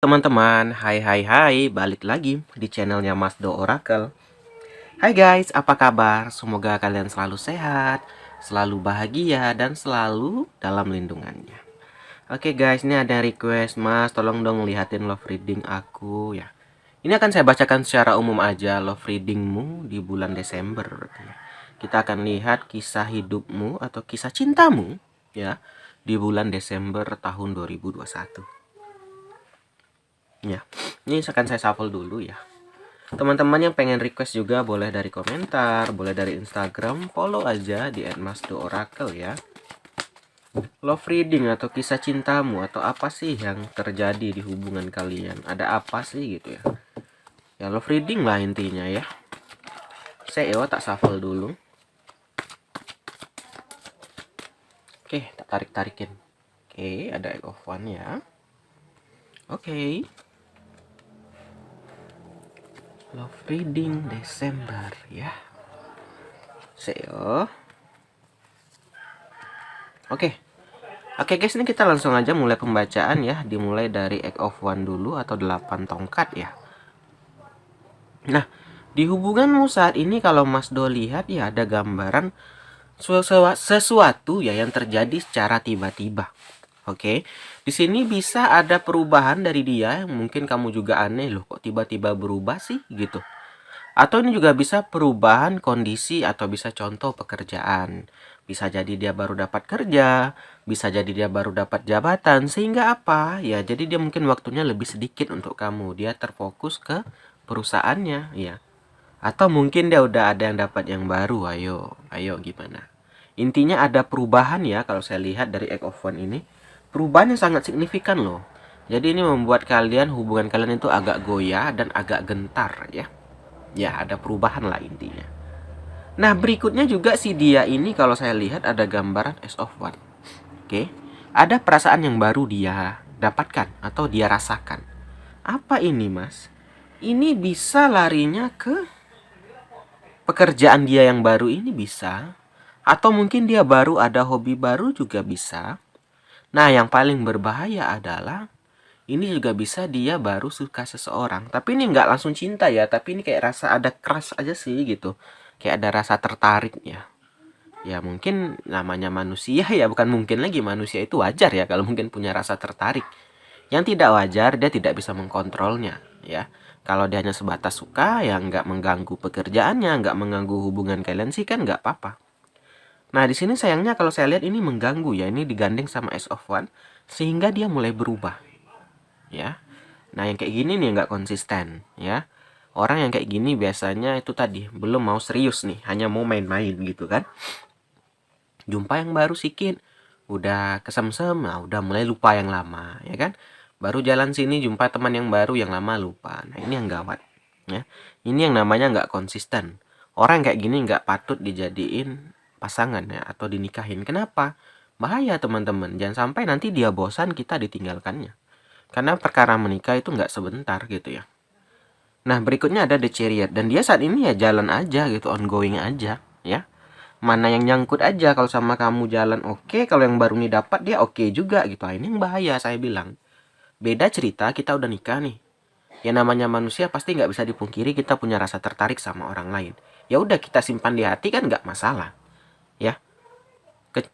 Teman-teman, hai, balik lagi di channelnya Mas Do Oracle. Hai guys, apa kabar? Semoga kalian selalu sehat, selalu bahagia, dan selalu dalam lindungannya. Oke guys, ini ada request Mas, tolong dong lihatin love reading aku ya. Ini akan saya bacakan secara umum aja love readingmu di bulan Desember. Kita akan lihat kisah hidupmu atau kisah cintamu ya di bulan Desember tahun 2021. Ya, ini akan saya shuffle dulu ya. Teman-teman yang pengen request juga boleh dari komentar, boleh dari Instagram, follow aja di @masdooracle ya. Love reading atau kisah cintamu atau apa sih yang terjadi di hubungan kalian? Ada apa sih gitu ya? Ya love reading lah intinya ya. Saya tak shuffle dulu. Oke, tak tarik-tarikin. Oke, ada Egg of One ya. Oke. Love reading Desember ya. Seo. Oke. Oke guys, ini kita langsung aja mulai pembacaan ya. Dimulai dari Egg of One dulu atau 8 tongkat ya. Nah, di hubunganmu saat ini kalau Mas Do lihat ya ada gambaran sesuatu ya yang terjadi secara tiba-tiba. Oke. Di sini bisa ada perubahan dari dia yang mungkin kamu juga aneh loh, kok tiba-tiba berubah sih gitu. Atau ini juga bisa perubahan kondisi atau bisa contoh pekerjaan. Bisa jadi dia baru dapat kerja, bisa jadi dia baru dapat jabatan, sehingga apa? Ya, jadi dia mungkin waktunya lebih sedikit untuk kamu. Dia terfokus ke perusahaannya, ya. Atau mungkin dia udah ada yang dapat yang baru. Ayo gimana? Intinya ada perubahan ya kalau saya lihat dari Egg of One ini. Perubahannya sangat signifikan loh. Jadi ini membuat hubungan kalian itu agak goyah dan agak gentar ya. Ya, ada perubahan lah intinya. Nah, berikutnya juga si dia ini kalau saya lihat ada gambaran Ace of One. Oke. Ada perasaan yang baru dia dapatkan atau dia rasakan. Apa ini, Mas? Ini bisa larinya ke pekerjaan dia yang baru ini bisa. Atau mungkin dia baru ada hobi baru juga bisa. Nah, yang paling berbahaya adalah ini juga bisa dia baru suka seseorang. Tapi ini nggak langsung cinta ya. Tapi ini kayak rasa ada crush aja sih gitu. Kayak ada rasa tertarik ya. Ya mungkin namanya manusia ya. Bukan mungkin lagi manusia itu wajar ya. Kalau mungkin punya rasa tertarik. Yang tidak wajar dia tidak bisa mengkontrolnya ya. Kalau dia hanya sebatas suka ya nggak mengganggu pekerjaannya. Nggak mengganggu hubungan kalian sih kan nggak apa-apa. Nah di sini sayangnya kalau saya lihat ini mengganggu ya. Ini digandeng sama Ace of One. Sehingga dia mulai berubah ya. Nah yang kayak gini nih nggak konsisten ya. Orang yang kayak gini biasanya itu tadi belum mau serius nih, hanya mau main-main gitu kan. Jumpa yang baru sedikit, udah kesemsem, nah udah mulai lupa yang lama ya kan. Baru jalan sini jumpa teman yang baru, yang lama lupa. Nah ini yang gawat ya. Ini yang namanya nggak konsisten. Orang kayak gini nggak patut dijadiin pasangan ya atau dinikahin. Kenapa? Bahaya teman-teman. Jangan sampai nanti dia bosan kita ditinggalkannya. Karena perkara menikah itu nggak sebentar gitu ya. Nah, berikutnya ada The Chariot. Dan dia saat ini ya jalan aja gitu, ongoing aja ya. Mana yang nyangkut aja, kalau sama kamu jalan oke, kalau yang baru nih dapat dia oke juga gitu. Nah, ini yang bahaya saya bilang. Beda cerita kita udah nikah nih. Ya namanya manusia pasti nggak bisa dipungkiri kita punya rasa tertarik sama orang lain. Ya udah kita simpan di hati kan nggak masalah. Ya.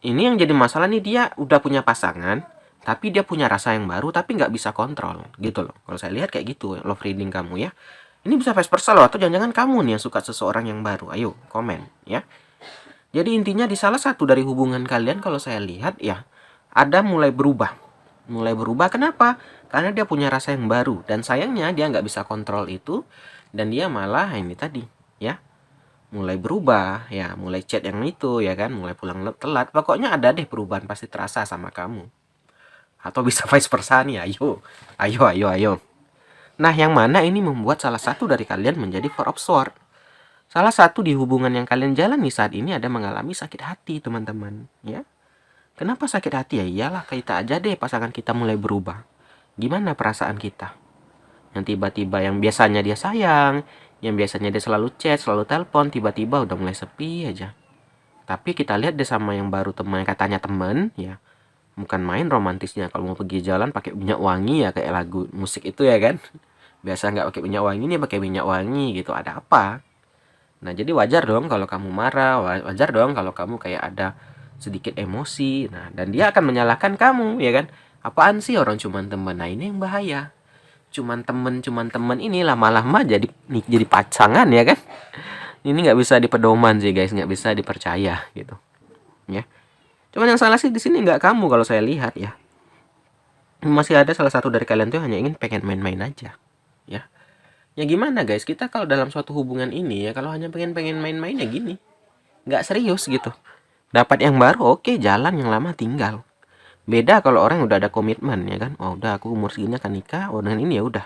Ini yang jadi masalah nih dia udah punya pasangan, tapi dia punya rasa yang baru tapi nggak bisa kontrol gitu loh. Kalau saya lihat kayak gitu love reading kamu ya. Ini bisa vice versa loh, atau jangan-jangan kamu nih yang suka seseorang yang baru. Ayo komen ya. Jadi intinya di salah satu dari hubungan kalian kalau saya lihat ya ada mulai berubah. Mulai berubah kenapa? Karena dia punya rasa yang baru dan sayangnya dia nggak bisa kontrol itu dan dia malah ini tadi ya mulai berubah ya, mulai chat yang itu ya kan, mulai pulang telat. Pokoknya ada deh perubahan pasti terasa sama kamu. Atau bisa vice versa nih, ayo. Nah, yang mana ini membuat salah satu dari kalian menjadi Four of Swords. Salah satu di hubungan yang kalian jalani saat ini ada mengalami sakit hati, teman-teman. Ya, kenapa sakit hati ya? Iyalah, kita aja deh pasangan kita mulai berubah. Gimana perasaan kita? Yang tiba-tiba yang biasanya dia sayang, yang biasanya dia selalu chat, selalu telepon, tiba-tiba udah mulai sepi aja. Tapi kita lihat deh sama yang baru teman, katanya teman, ya. bukan main romantisnya. Kalau mau pergi jalan pakai minyak wangi ya kayak lagu musik itu ya kan. Biasa nggak pakai minyak wangi, nih pakai minyak wangi gitu, ada apa? Nah, jadi wajar dong kalau kamu marah, wajar dong kalau kamu kayak ada sedikit emosi. Nah, dan dia akan menyalahkan kamu, ya kan? Apaan sih orang cuman temen? Nah, ini yang bahaya. Cuman temen ini lama-lama jadi pasangan ya kan? Ini nggak bisa dipedoman sih guys, nggak bisa dipercaya gitu. Ya. Cuman yang salah sih di sini nggak kamu kalau saya lihat ya. Masih ada salah satu dari kalian tuh hanya ingin pengen main-main aja. Ya. Ya gimana guys, kita kalau dalam suatu hubungan ini ya kalau hanya pengen main-main ya gini. Nggak serius gitu. Dapat yang baru oke, jalan, yang lama tinggal. Beda kalau orang udah ada komitmen ya kan. Oh udah aku umur segini akan nikah, oh dengan ini ya udah.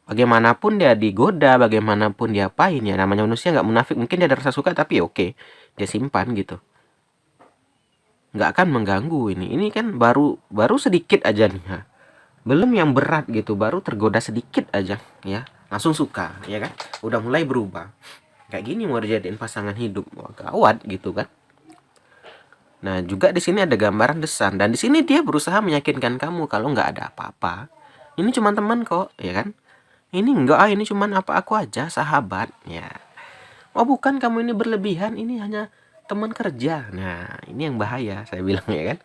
Bagaimanapun dia digoda, bagaimanapun dia apain ya, namanya manusia nggak munafik. Mungkin dia ada rasa suka tapi oke, dia simpan gitu. Nggak akan mengganggu ini kan baru sedikit aja nih ya. Belum yang berat gitu, baru tergoda sedikit aja ya, langsung suka ya kan, udah mulai berubah kayak gini mau dijadiin pasangan hidup. Wah, gawat gitu kan. Nah juga di sini ada gambaran desan, dan di sini dia berusaha meyakinkan kamu kalau nggak ada apa-apa, ini cuma teman kok ya kan, ini enggak, ini cuman apa, aku aja sahabat ya. Oh bukan, kamu ini berlebihan, ini hanya teman kerja. Nah ini yang bahaya saya bilang ya kan.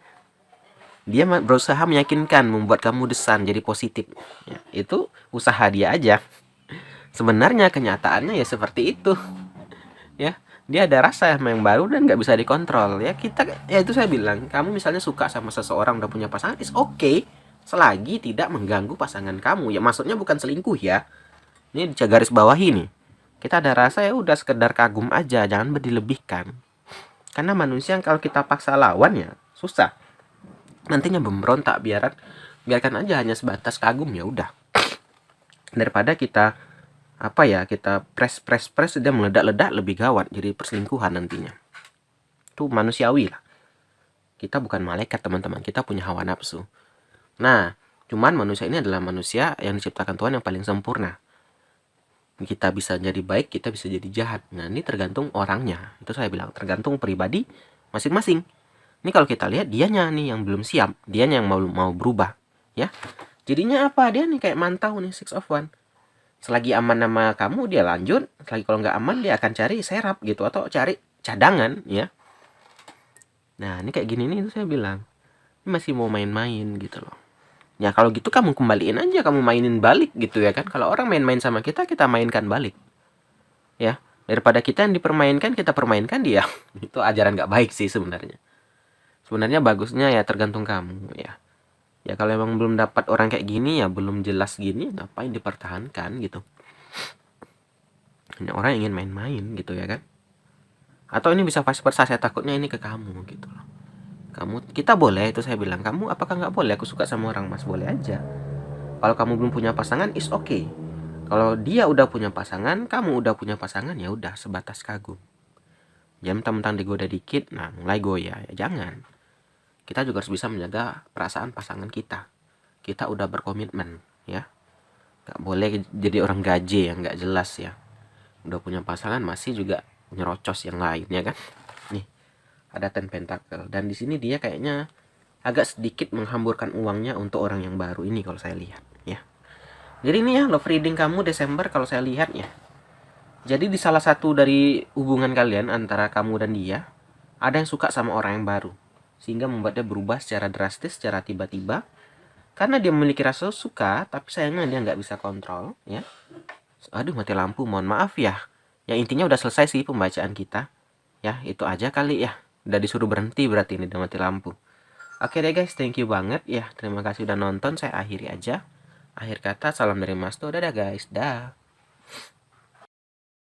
Dia berusaha meyakinkan, membuat kamu desan jadi positif ya, itu usaha dia aja. Sebenarnya kenyataannya ya seperti itu ya. Dia ada rasa yang baru dan nggak bisa dikontrol ya. Ya itu saya bilang, kamu misalnya suka sama seseorang, udah punya pasangan, is okay selagi tidak mengganggu pasangan kamu ya. Maksudnya bukan selingkuh ya, ini garis bawahi nih. Kita ada rasa ya udah sekedar kagum aja, jangan berlebihkan. Karena manusia kalau kita paksa lawan ya susah, nantinya memberontak. Biarkan aja hanya sebatas kagum ya udah, daripada kita kita press dia meledak-ledak, lebih gawat, jadi perselingkuhan nantinya. Itu manusiawi lah, kita bukan malaikat teman-teman, kita punya hawa nafsu. Nah cuman manusia ini adalah manusia yang diciptakan Tuhan yang paling sempurna. Kita bisa jadi baik, kita bisa jadi jahat. Nah ini tergantung orangnya, itu saya bilang tergantung pribadi masing-masing. Ini kalau kita lihat dianya nih yang belum siap, dianya yang mau berubah ya. Jadinya apa, dia nih kayak mantau nih, 6 of 1. Selagi aman nama kamu dia lanjut, selagi kalau nggak aman dia akan cari serap gitu, atau cari cadangan ya. Nah ini kayak gini nih, itu saya bilang ini masih mau main-main gitu loh. Ya kalau gitu kamu kembaliin aja, kamu mainin balik gitu ya kan. Kalau orang main-main sama kita, kita mainkan balik ya, daripada kita yang dipermainkan, kita permainkan dia. Itu ajaran nggak baik sih sebenarnya. Sebenarnya bagusnya ya tergantung kamu ya. Ya kalau emang belum dapat orang kayak gini ya, belum jelas gini, ngapain dipertahankan gitu. Ini orang ingin main-main gitu ya kan. Atau ini bisa vice versa, saya takutnya ini ke kamu gitu loh. Kita boleh, itu saya bilang, kamu apakah nggak boleh, aku suka sama orang mas, boleh aja. Kalau kamu belum punya pasangan, is okay. Kalau dia udah punya pasangan, kamu udah punya pasangan, ya udah sebatas kagum. Jangan mentang-mentang digoda dikit, nah mulai goyah ya, jangan. Kita juga harus bisa menjaga perasaan pasangan kita. Kita udah berkomitmen ya, nggak boleh jadi orang gaje yang nggak jelas ya. Udah punya pasangan masih juga nyerocos yang lain ya kan. Nih ada 10 pentacle, dan di sini dia kayaknya agak sedikit menghamburkan uangnya untuk orang yang baru ini kalau saya lihat ya. Jadi ini ya love reading kamu Desember kalau saya lihat ya. Jadi di salah satu dari hubungan kalian antara kamu dan dia, ada yang suka sama orang yang baru, sehingga membuat dia berubah secara drastis, secara tiba-tiba. Karena dia memiliki rasa suka, tapi sayangnya dia nggak bisa kontrol ya. Aduh mati lampu, mohon maaf ya. Yang intinya udah selesai sih pembacaan kita ya, itu aja kali ya. Udah disuruh berhenti berarti ini udah mati lampu. Oke deh guys, thank you banget ya. Terima kasih udah nonton, saya akhiri aja. Akhir kata, salam dari Mas Tuh, dadah guys, dah.